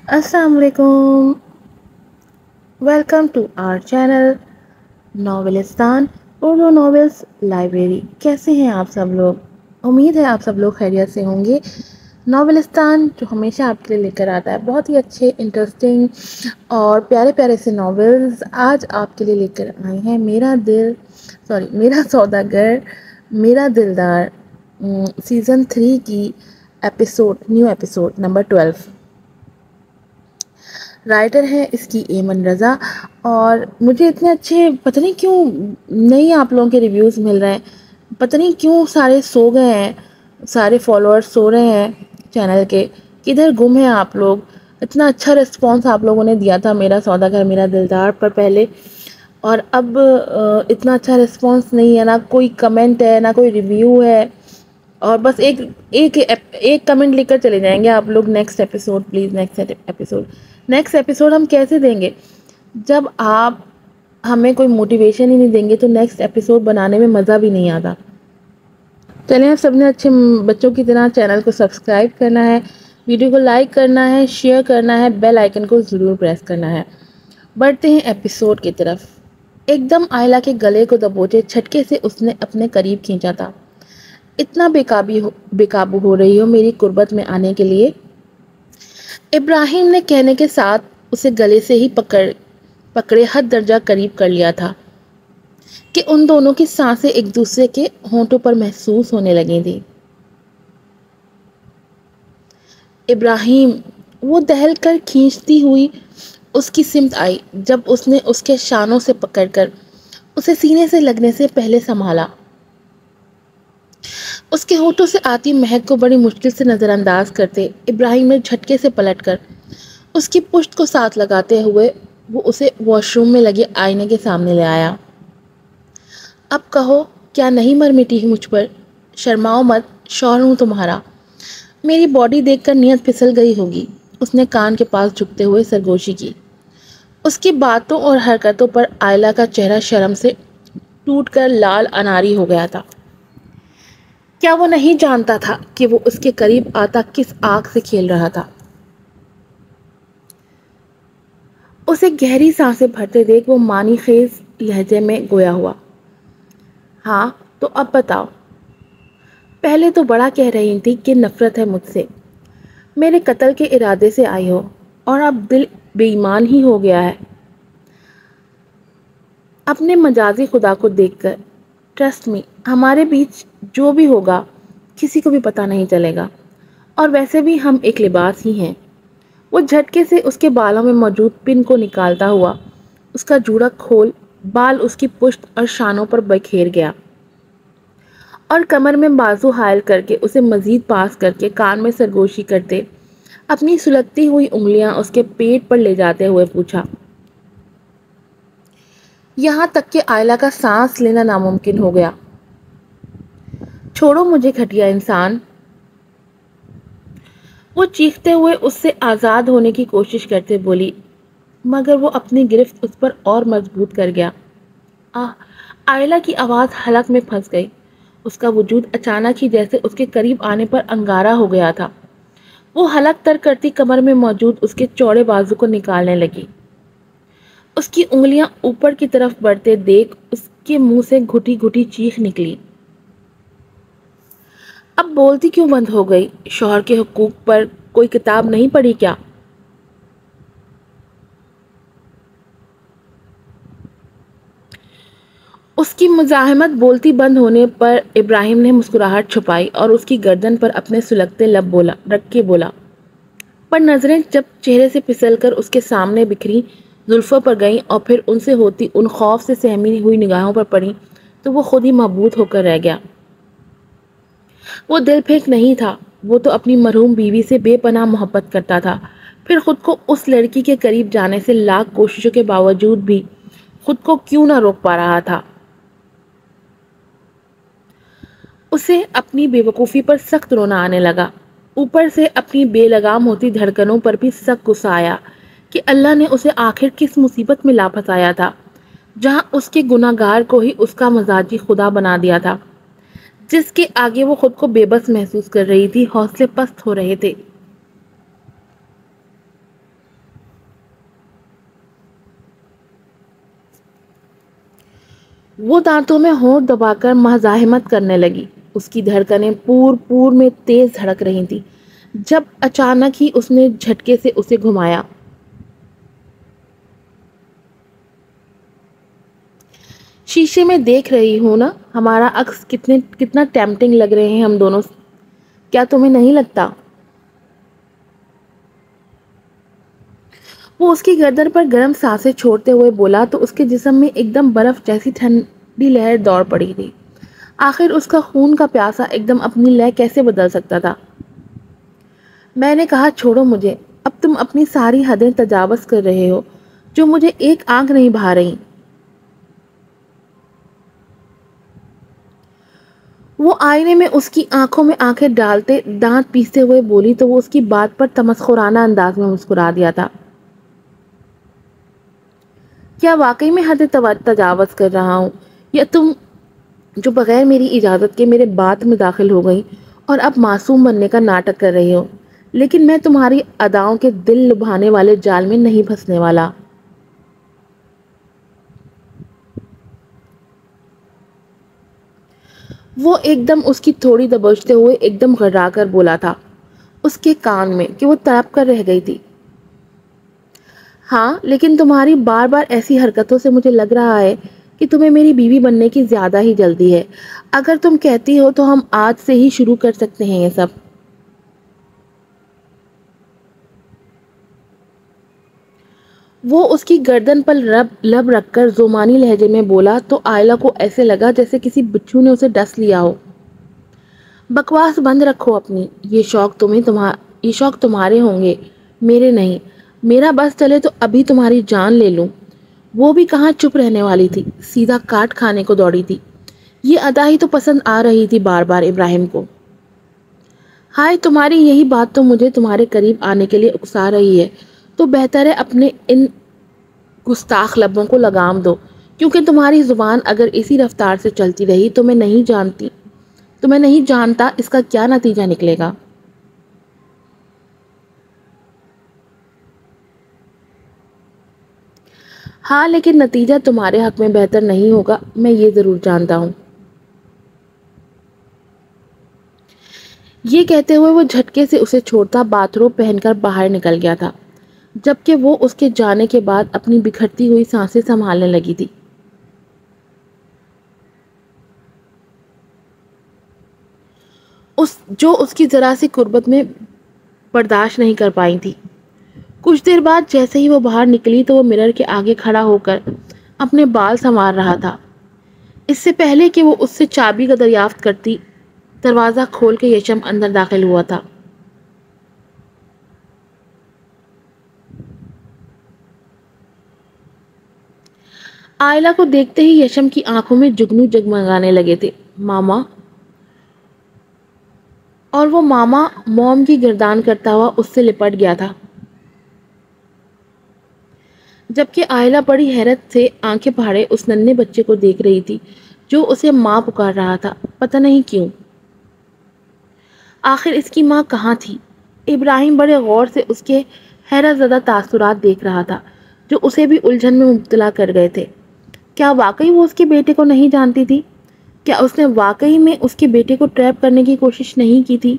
السلام علیکم. Welcome to our channel Novelistan Urdu novels library. کیسے ہیں آپ سب لوگ؟ امید ہے آپ سب لوگ خیریت سے ہوں گے. ناولستان جو ہمیشہ آپ کے لیے لے کر آتا ہے بہت ہی اچھے انٹرسٹنگ اور پیارے پیارے سے ناولز آج آپ کے لیے لے کر آئے ہیں. میرا سوداگر میرا دلدار سیزن 3 کی نیو ایپیسوڈ نمبر 12. رائٹر ہے اس کی ایمن رضا. اور مجھے اتنے اچھے پتہ نہیں کیوں نہیں آپ لوگوں کے ریویوز مل رہے ہیں. پتہ نہیں کیوں سارے سو گئے ہیں, سارے فالوورز سو رہے ہیں چینل کے. کدھر گم ہیں آپ لوگ؟ اتنا اچھا رسپانس آپ لوگوں نے دیا تھا میرا سوداگر میرا دلدار پر پہلے, اور اب اتنا اچھا رسپانس نہیں ہے. نہ کوئی کمنٹ ہے, نہ کوئی ریویو ہے, اور بس ایک کمنٹ لکھ کر چلے جائیں گے آپ لوگ. Next episode please, next episode ہم کیسے دیں گے جب آپ ہمیں کوئی موٹیویشن ہی نہیں دیں گے؟ تو نیکسٹ ایپیسوڈ بنانے میں مزہ بھی نہیں آتا. چلیں آپ سب نے اچھے بچوں کی طرح چینل کو سبسکرائب کرنا ہے, ویڈیو کو لائک کرنا ہے, شیئر کرنا ہے, بیل آئیکن کو ضرور پریس کرنا ہے. بڑھتے ہیں ایپیسوڈ کی طرف. ایک دم آئلہ کے گلے کو دبوچے جھٹکے سے اس نے اپنے قریب کھینچا تھا. اتنا بے قابو ہو رہی ہو میری قربت میں آنے کے لیے؟ ابراہیم نے کہنے کے ساتھ اسے گلے سے ہی پکڑے حد درجہ قریب کر لیا تھا کہ ان دونوں کی سانسیں ایک دوسرے کے ہونٹوں پر محسوس ہونے لگی تھی. ابراہیم, وہ دہل کر کھینچتی ہوئی اس کی سمت آئی جب اس نے اس کے شانوں سے پکڑ کر اسے سینے سے لگنے سے پہلے سنبھالا. اس کے ہونٹوں سے آتی مہک کو بڑی مشکل سے نظر انداز کرتے ابراہیم نے جھٹکے سے پلٹ کر اس کی پشت کو ساتھ لگاتے ہوئے وہ اسے واش روم میں لگے آئینے کے سامنے لے آیا. اب کہو, کیا نہیں مر مٹی مجھ پر؟ شرماؤ مت, شوہر ہوں تمہارا. میری باڈی دیکھ کر نیت پھسل گئی ہوگی. اس نے کان کے پاس جھکتے ہوئے سرگوشی کی. اس کی باتوں اور حرکتوں پر آئلہ کا چہرہ شرم سے ٹوٹ کر لال اناری ہو گیا تھا. کیا وہ نہیں جانتا تھا کہ وہ اس کے قریب آتا کس آگ سے کھیل رہا تھا؟ اسے گہری سانسیں بھرتے دیکھ وہ معنی خیز لہجے میں گویا ہوا. ہاں تو اب بتاؤ. پہلے تو بڑا کہہ رہی تھی کہ نفرت ہے مجھ سے, میرے قتل کے ارادے سے آئی ہو, اور اب دل بے ایمان ہی ہو گیا ہے اپنے مجازی خدا کو دیکھ کر. ٹرسٹ می, ہمارے بیچ جو بھی ہوگا کسی کو بھی پتہ نہیں چلے گا, اور ویسے بھی ہم ایک لباس ہی ہیں. وہ جھٹکے سے اس کے بالوں میں موجود پن کو نکالتا ہوا اس کا جوڑا کھول بال اس کی پشت اور شانوں پر بکھیر گیا, اور کمر میں بازو حائل کر کے اسے مزید پاس کر کے کان میں سرگوشی کرتے اپنی سلگتی ہوئی انگلیاں اس کے پیٹ پر لے جاتے ہوئے پوچھا. یہاں تک کہ آئلہ کا سانس لینا ناممکن ہو گیا. چھوڑو مجھے گھٹیا انسان. وہ چیختے ہوئے اس سے آزاد ہونے کی کوشش کرتے بولی, مگر وہ اپنی گرفت اس پر اور مضبوط کر گیا. آئلہ کی آواز حلق میں پھنس گئی. اس کا وجود اچانک ہی جیسے اس کے قریب آنے پر انگارہ ہو گیا تھا. وہ حلق تر کرتی کمر میں موجود اس کے چوڑے بازو کو نکالنے لگی. اس کی انگلیاں اوپر کی طرف بڑھتے دیکھ اس کے منہ سے گھٹی گھٹی چیخ نکلی. اب بولتی کیوں بند ہو گئی؟ شوہر کے حقوق پر کوئی کتاب نہیں پڑھی کیا؟ اس کی مزاحمت بولتی بند ہونے پر ابراہیم نے مسکراہٹ چھپائی اور اس کی گردن پر اپنے سلگتے لب رکھ کے بولا, پر نظریں جب چہرے سے پھسل کر اس کے سامنے بکھری زلفوں پر گئیں اور پھر ان سے ہوتی ان خوف سے سہمی ہوئی نگاہوں پر پڑیں تو وہ خود ہی مبہوت ہو کر رہ گیا. وہ دل پھینک نہیں تھا, وہ تو اپنی مرحوم بیوی سے بے پناہ محبت کرتا تھا. پھر خود کو اس لڑکی کے قریب جانے سے لاکھ کوششوں کے باوجود بھی خود کو کیوں نہ روک پا رہا تھا. اسے اپنی بے وقوفی پر سخت رونا آنے لگا. اوپر سے اپنی بے لگام ہوتی دھڑکنوں پر بھی سخت غصہ آیا کہ اللہ نے اسے آخر کس مصیبت میں لا پھنسایا تھا, جہاں اس کے گناہ گار کو ہی اس کا مزاجی خدا بنا دیا تھا, جس کے آگے وہ خود کو بے بس محسوس کر رہی تھی. حوصلے پست ہو رہے تھے. وہ دانتوں میں ہونٹ دبا کر مزاحمت کرنے لگی۔ اس کی دھڑکنیں پور پور میں تیز دھڑک رہی تھی جب اچانک ہی اس نے جھٹکے سے اسے گھمایا۔ شیشے میں دیکھ رہی ہوں نا ہمارا عکس کتنا ٹیمپٹنگ لگ رہے ہیں ہم دونوں، کیا تمہیں نہیں لگتا؟ وہ اس کی گردن پر گرم سانسیں چھوڑتے ہوئے بولا تو اس کے جسم میں ایک دم برف جیسی ٹھنڈی لہر دوڑ پڑی تھی۔ آخر اس کا خون کا پیاسا ایک دم اپنی لے کیسے بدل سکتا تھا؟ میں نے کہا چھوڑو مجھے، اب تم اپنی ساری حدیں تجاوز کر رہے ہو جو مجھے ایک آنکھ نہیں بھا رہی۔ وہ آئینے میں اس کی آنکھوں میں آنکھیں ڈالتے دانت پیستے ہوئے بولی تو وہ اس کی بات پر تمسخرانہ انداز میں مسکرا دیا تھا۔ کیا واقعی میں حد تجاوز کر رہا ہوں، یا تم جو بغیر میری اجازت کے میرے بات میں داخل ہو گئی اور اب معصوم بننے کا ناٹک کر رہی ہو؟ لیکن میں تمہاری اداؤں کے دل لبھانے والے جال میں نہیں پھنسنے والا۔ وہ ایک دم اس کی تھوڑی دبوچتے ہوئے ایک دم گھبرا کر بولا تھا اس کے کان میں کہ وہ تڑپ کر رہ گئی تھی۔ ہاں، لیکن تمہاری بار بار ایسی حرکتوں سے مجھے لگ رہا ہے کہ تمہیں میری بیوی بننے کی زیادہ ہی جلدی ہے۔ اگر تم کہتی ہو تو ہم آج سے ہی شروع کر سکتے ہیں یہ سب۔ وہ اس کی گردن پر لب رکھ کر زمانی لہجے میں بولا تو آئلہ کو ایسے لگا جیسے کسی بچھو نے اسے ڈس لیا ہو۔ بکواس بند رکھو اپنی، یہ شوق تمہارے ہوں گے، میرے نہیں۔ میرا بس چلے تو ابھی تمہاری جان لے لوں۔ وہ بھی کہاں چپ رہنے والی تھی، سیدھا کاٹ کھانے کو دوڑی تھی۔ یہ ادا ہی تو پسند آ رہی تھی بار بار ابراہیم کو۔ ہائے، تمہاری یہی بات تو مجھے تمہارے قریب آنے کے لیے اکسا رہی ہے، تو بہتر ہے اپنے ان گستاخ لبوں کو لگام دو، کیونکہ تمہاری زبان اگر اسی رفتار سے چلتی رہی تو میں نہیں جانتا اس کا کیا نتیجہ نکلے گا۔ ہاں، لیکن نتیجہ تمہارے حق میں بہتر نہیں ہوگا، میں یہ ضرور جانتا ہوں۔ یہ کہتے ہوئے وہ جھٹکے سے اسے چھوڑتا باتھ روب پہن کر باہر نکل گیا تھا، جبکہ وہ اس کے جانے کے بعد اپنی بکھرتی ہوئی سانسیں سنبھالنے لگی تھی۔ جو اس کی ذرا سی قربت میں برداشت نہیں کر پائی تھی۔ کچھ دیر بعد جیسے ہی وہ باہر نکلی تو وہ مرر کے آگے کھڑا ہو کر اپنے بال سنوار رہا تھا۔ اس سے پہلے کہ وہ اس سے چابی کا دریافت کرتی، دروازہ کھول کے یشم اندر داخل ہوا تھا۔ آئلہ کو دیکھتے ہی یشم کی آنکھوں میں جگنو جگمگانے لگے تھے۔ ماما! اور وہ ماما موم کی گردان کرتا ہوا اس سے لپٹ گیا تھا، جبکہ آئلہ بڑی حیرت سے آنکھیں پھاڑے اس ننھے بچے کو دیکھ رہی تھی جو اسے ماں پکار رہا تھا، پتہ نہیں کیوں۔ آخر اس کی ماں کہاں تھی؟ ابراہیم بڑے غور سے اس کے حیرت زدہ تاثرات دیکھ رہا تھا جو اسے بھی الجھن میں مبتلا کر گئے تھے۔ کیا واقعی وہ اس کے بیٹے کو نہیں جانتی تھی؟ کیا اس نے واقعی میں اس کے بیٹے کو ٹریپ کرنے کی کوشش نہیں کی تھی؟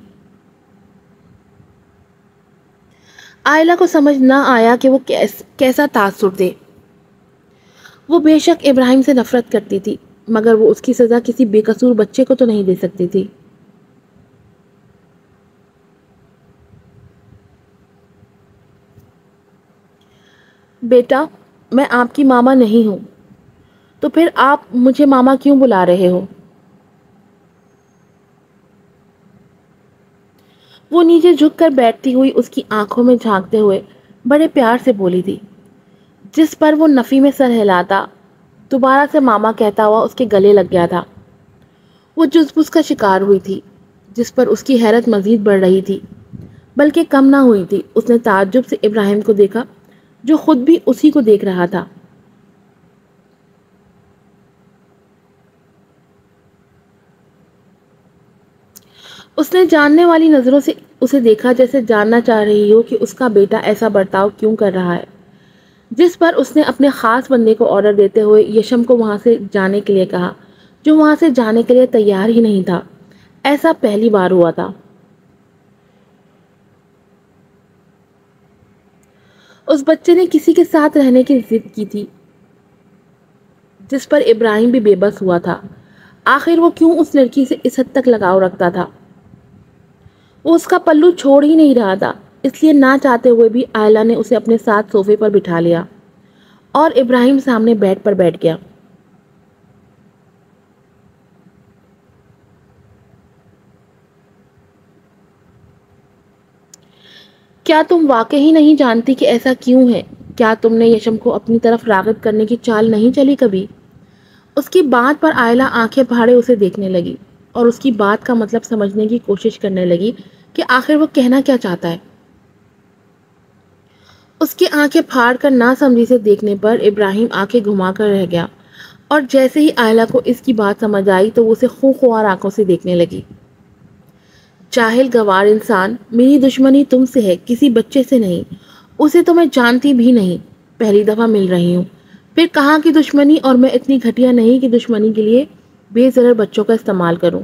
آئلہ کو سمجھ نہ آیا کہ وہ کیسا تاثر دے۔ وہ بے شک ابراہیم سے نفرت کرتی تھی، مگر وہ اس کی سزا کسی بے قصور بچے کو تو نہیں دے سکتی تھی۔ بیٹا، میں آپ کی ماما نہیں ہوں، تو پھر آپ مجھے ماما کیوں بلا رہے ہو؟ وہ نیچے جھک کر بیٹھتی ہوئی اس کی آنکھوں میں جھانکتے ہوئے بڑے پیار سے بولی تھی، جس پر وہ نفی میں سر ہلاتا دوبارہ سے ماما کہتا ہوا اس کے گلے لگ گیا تھا۔ وہ جزبز کا شکار ہوئی تھی، جس پر اس کی حیرت مزید بڑھ رہی تھی، بلکہ کم نہ ہوئی تھی۔ اس نے تعجب سے ابراہیم کو دیکھا جو خود بھی اسی کو دیکھ رہا تھا۔ اس نے جاننے والی نظروں سے اسے دیکھا، جیسے جاننا چاہ رہی ہو کہ اس کا بیٹا ایسا برتاؤ کیوں کر رہا ہے۔ جس پر اس نے اپنے خاص بندے کو آرڈر دیتے ہوئے یشم کو وہاں سے جانے کے لیے کہا، جو وہاں سے جانے کے لیے تیار ہی نہیں تھا۔ ایسا پہلی بار ہوا تھا۔ اس بچے نے کسی کے ساتھ رہنے کی ضد کی تھی، جس پر ابراہیم بھی بے بس ہوا تھا۔ آخر وہ کیوں اس لڑکی سے اس حد تک لگاؤ رکھتا تھا؟ وہ اس کا پلو چھوڑ ہی نہیں رہا تھا، اس لیے نہ چاہتے ہوئے بھی آئلہ نے اسے اپنے ساتھ صوفے پر بٹھا لیا اور ابراہیم سامنے بیڈ پر بیٹھ گیا۔ کیا تم واقعی نہیں جانتی کہ ایسا کیوں ہے؟ کیا تم نے یشم کو اپنی طرف راغب کرنے کی چال نہیں چلی کبھی؟ اس کی بات پر آئلہ آنکھیں پھاڑے اسے دیکھنے لگی اور اس کی بات کا مطلب سمجھنے کی کوشش کرنے لگی کہ آخر وہ کہنا کیا چاہتا ہے۔ اس کی آنکھیں پھاڑ کر نہ سمجھی سے دیکھنے پر ابراہیم آنکھیں گھما کر رہ گیا اور جیسے ہی آئلہ کو اس کی بات سمجھ آئی تو وہ اسے خوار آنکھوں سے دیکھنے لگی۔ جاہل گوار انسان، میری دشمنی تم سے ہے، کسی بچے سے نہیں۔ اسے تو میں جانتی بھی نہیں، پہلی دفعہ مل رہی ہوں۔ پھر کہاں کی دشمنی، اور میں اتنی گھٹیا نہیں کہ دشمنی کے لیے بے ضرر بچوں کا استعمال کروں۔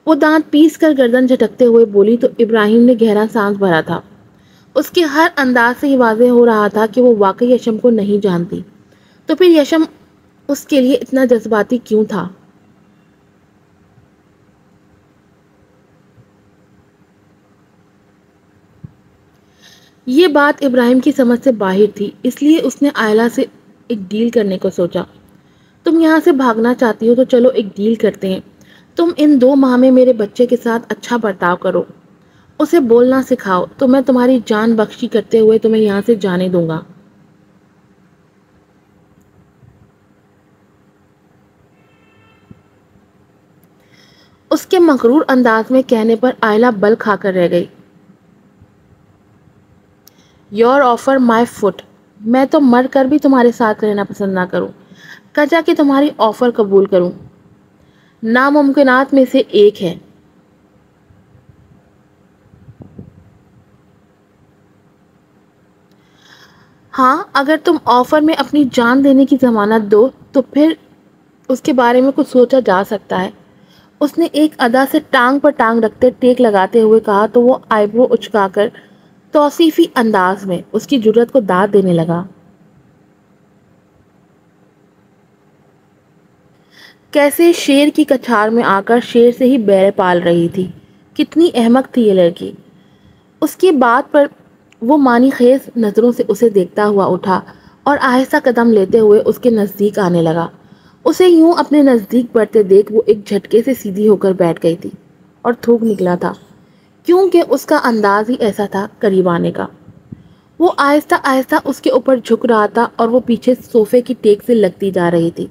وہ دانت پیس کر گردن جھٹکتے ہوئے بولی تو ابراہیم نے گہرا سانس بھرا تھا۔ اس کے ہر انداز سے یہ واضح ہو رہا تھا کہ وہ واقعی یشم کو نہیں جانتی، تو پھر یشم اس کے لیے اتنا جذباتی کیوں تھا؟ یہ بات ابراہیم کی سمجھ سے باہر تھی، اس لیے اس نے آئلہ سے ایک ڈیل کرنے کو سوچا۔ تم یہاں سے بھاگنا چاہتی ہو تو چلو ایک ڈیل کرتے ہیں۔ تم ان 2 ماہ میں میرے بچے کے ساتھ اچھا برتاؤ کرو، اسے بولنا سکھاؤ، تو میں تمہاری جان بخشی کرتے ہوئے تمہیں یہاں سے جانے دوں گا۔ اس کے مغرور انداز میں کہنے پر آئلہ بل کھا کر رہ گئی۔ یور آفر مائی فٹ، میں تو مر کر بھی تمہارے ساتھ رہنا پسند نہ کروں، کجا کہ تمہاری آفر قبول کروں، ناممکنات میں سے ایک ہے۔ ہاں، اگر تم آفر میں اپنی جان دینے کی ضمانت دو تو پھر اس کے بارے میں کچھ سوچا جا سکتا ہے۔ اس نے ایک ادا سے ٹانگ پر ٹانگ رکھتے ٹیک لگاتے ہوئے کہا تو وہ آئیبرو اچکا کر توصیفی انداز میں اس کی جرت کو داد دینے لگا۔ کیسے شیر کی کچھار میں آ کر شیر سے ہی بیر پال رہی تھی، کتنی احمق تھی یہ لڑکی۔ اس کی بات پر وہ معنی خیز نظروں سے اسے دیکھتا ہوا اٹھا اور آہستہ قدم لیتے ہوئے اس کے نزدیک آنے لگا۔ اسے یوں اپنے نزدیک بڑھتے دیکھ وہ ایک جھٹکے سے سیدھی ہو کر بیٹھ گئی تھی اور تھوک نکلا تھا، کیونکہ اس کا انداز ہی ایسا تھا قریب آنے کا۔ وہ آہستہ آہستہ اس کے اوپر جھک رہا تھا اور وہ پیچھے صوفے کی ٹیک سے لگتی جا رہی تھی،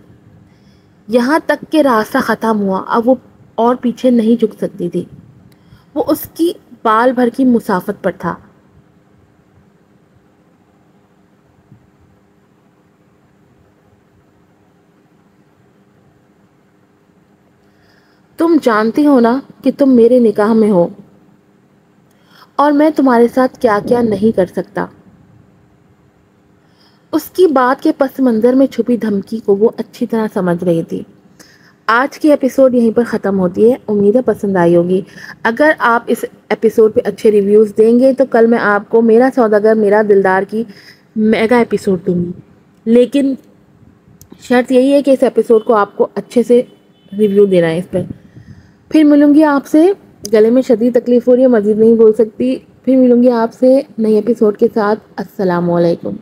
یہاں تک کہ راستہ ختم ہوا۔ اب وہ اور پیچھے نہیں جھک سکتی تھی، وہ اس کی بال بھر کی مسافت پر تھا۔ تم جانتی ہو نا کہ تم میرے نکاح میں ہو اور میں تمہارے ساتھ کیا کیا نہیں کر سکتا۔ اس کی بات کے پس منظر میں چھپی دھمکی کو وہ اچھی طرح سمجھ رہی تھی۔ آج کی ایپیسوڈ یہیں پر ختم ہوتی ہے، امید ہے پسند آئی ہوگی۔ اگر آپ اس ایپیسوڈ پہ اچھے ریویوز دیں گے تو کل میں آپ کو میرا سوداگر میرا دلدار کی میگا ایپیسوڈ دوں گی، لیکن شرط یہی ہے کہ اس ایپیسوڈ کو آپ کو اچھے سے ریویو دینا ہے اس پہ۔ پھر ملوں گی آپ سے، گلے میں شدید تکلیف ہو رہی ہے، مزید نہیں بول سکتی۔ پھر ملوں گی آپ سے نئی ایپیسوڈ کے ساتھ۔ السلام علیکم۔